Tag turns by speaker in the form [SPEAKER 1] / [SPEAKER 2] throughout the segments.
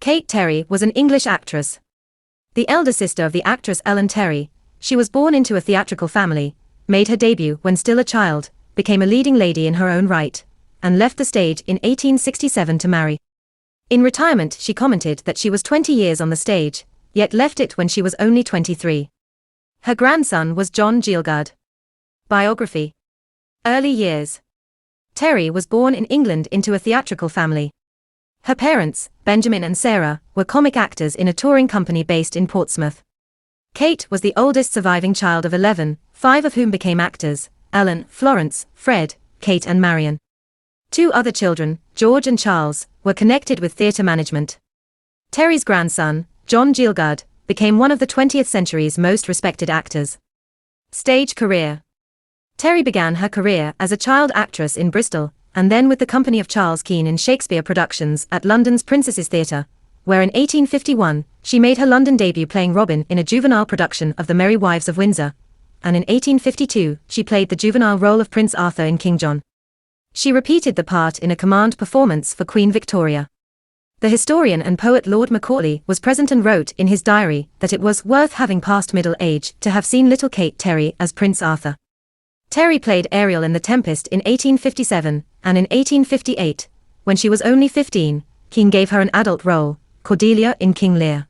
[SPEAKER 1] Kate Terry was an English actress. The elder sister of the actress Ellen Terry, she was born into a theatrical family, made her debut when still a child, became a leading lady in her own right, and left the stage in 1867 to marry. In retirement she commented that she was 20 years on the stage, yet left it when she was only 23. Her grandson was John Gielgud. Biography. Early years. Terry was born in England into a theatrical family. Her parents, Benjamin and Sarah, were comic actors in a touring company based in Portsmouth. Kate was the oldest surviving child of 11, 5 of whom became actors: Ellen, Florence, Fred, Kate and Marion. 2 other children, George and Charles, were connected with theatre management. Terry's grandson, John Gielgud, became one of the 20th century's most respected actors. Stage career. Terry began her career as a child actress in Bristol, and then with the company of Charles Keane in Shakespeare productions at London's Princess's Theatre, where in 1851, she made her London debut playing Robin in a juvenile production of The Merry Wives of Windsor, and in 1852, she played the juvenile role of Prince Arthur in King John. She repeated the part in a command performance for Queen Victoria. The historian and poet Lord Macaulay was present and wrote in his diary that it was worth having past middle age to have seen little Kate Terry as Prince Arthur. Terry played Ariel in The Tempest in 1857, and in 1858, when she was only 15, Keane gave her an adult role, Cordelia in King Lear.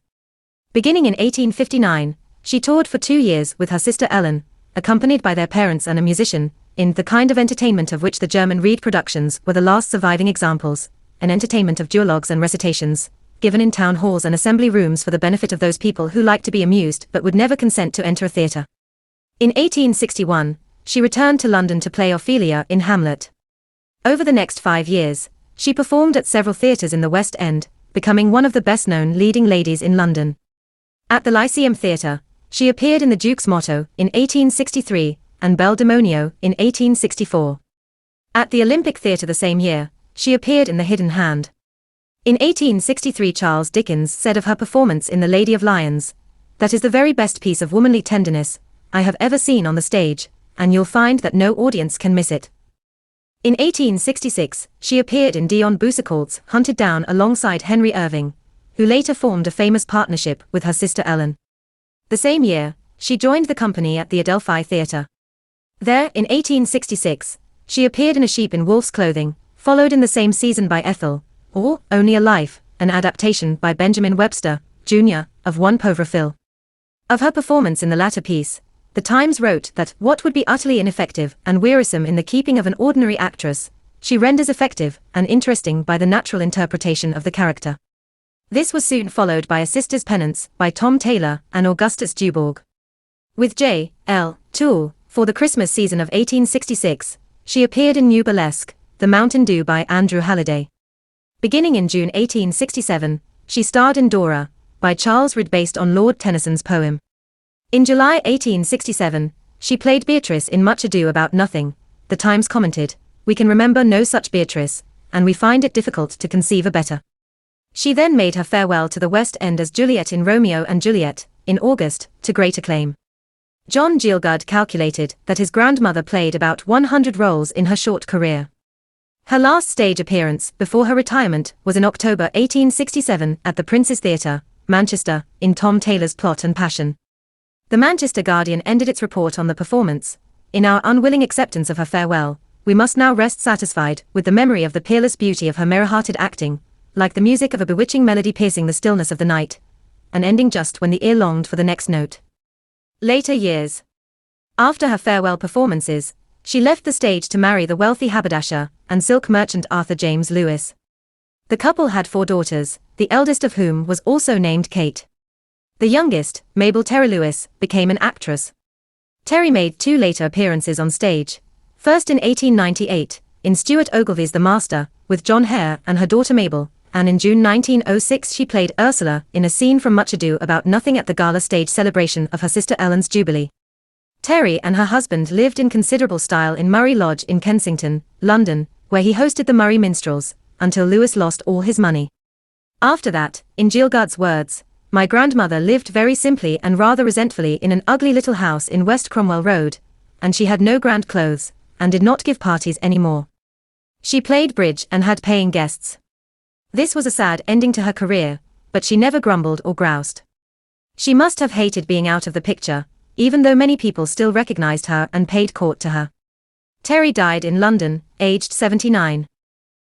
[SPEAKER 1] Beginning in 1859, she toured for 2 years with her sister Ellen, accompanied by their parents and a musician, in the kind of entertainment of which the German Reed productions were the last surviving examples, an entertainment of duologues and recitations, given in town halls and assembly rooms for the benefit of those people who liked to be amused but would never consent to enter a theatre. In 1861, she returned to London to play Ophelia in Hamlet. Over the next 5 years, she performed at several theatres in the West End, becoming one of the best-known leading ladies in London. At the Lyceum Theatre, she appeared in The Duke's Motto in 1863 and Bel Demonio in 1864. At the Olympic Theatre the same year, she appeared in The Hidden Hand. In 1863, Charles Dickens said of her performance in The Lady of Lyons, "That is the very best piece of womanly tenderness I have ever seen on the stage, and you'll find that no audience can miss it." In 1866, she appeared in Dion Boucicault's Hunted Down alongside Henry Irving, who later formed a famous partnership with her sister Ellen. The same year, she joined the company at the Adelphi Theatre. There, in 1866, she appeared in A Sheep in Wolf's Clothing, followed in the same season by Ethel, or Only a Life, an adaptation by Benjamin Webster, Jr., of One Pauvre Fille. Of her performance in the latter piece, The Times wrote that what would be utterly ineffective and wearisome in the keeping of an ordinary actress, she renders effective and interesting by the natural interpretation of the character. This was soon followed by A Sister's Penance by Tom Taylor and Augustus Dubourg. With J. L. Toole, for the Christmas season of 1866, she appeared in New Burlesque, The Mountain Dew by Andrew Halliday. Beginning in June 1867, she starred in Dora, by Charles Reade based on Lord Tennyson's poem. In July 1867, she played Beatrice in Much Ado About Nothing. The Times commented, "We can remember no such Beatrice, and we find it difficult to conceive a better." She then made her farewell to the West End as Juliet in Romeo and Juliet, in August, to great acclaim. John Gielgud calculated that his grandmother played about 100 roles in her short career. Her last stage appearance before her retirement was in October 1867 at the Prince's Theatre, Manchester, in Tom Taylor's Plot and Passion. The Manchester Guardian ended its report on the performance, "In our unwilling acceptance of her farewell, we must now rest satisfied with the memory of the peerless beauty of her merry-hearted acting, like the music of a bewitching melody piercing the stillness of the night, and ending just when the ear longed for the next note." Later years. After her farewell performances, she left the stage to marry the wealthy haberdasher and silk merchant Arthur James Lewis. The couple had 4 daughters, the eldest of whom was also named Kate. The youngest, Mabel Terry Lewis, became an actress. Terry made 2 later appearances on stage, first in 1898, in Stuart Ogilvy's The Master, with John Hare and her daughter Mabel, and in June 1906 she played Ursula in a scene from Much Ado About Nothing at the gala stage celebration of her sister Ellen's Jubilee. Terry and her husband lived in considerable style in Murray Lodge in Kensington, London, where he hosted the Murray Minstrels, until Lewis lost all his money. After that, in Gielgud's words, "My grandmother lived very simply and rather resentfully in an ugly little house in West Cromwell Road, and she had no grand clothes, and did not give parties any more. She played bridge and had paying guests. This was a sad ending to her career, but she never grumbled or groused. She must have hated being out of the picture, even though many people still recognized her and paid court to her. Terry died in London, aged 79.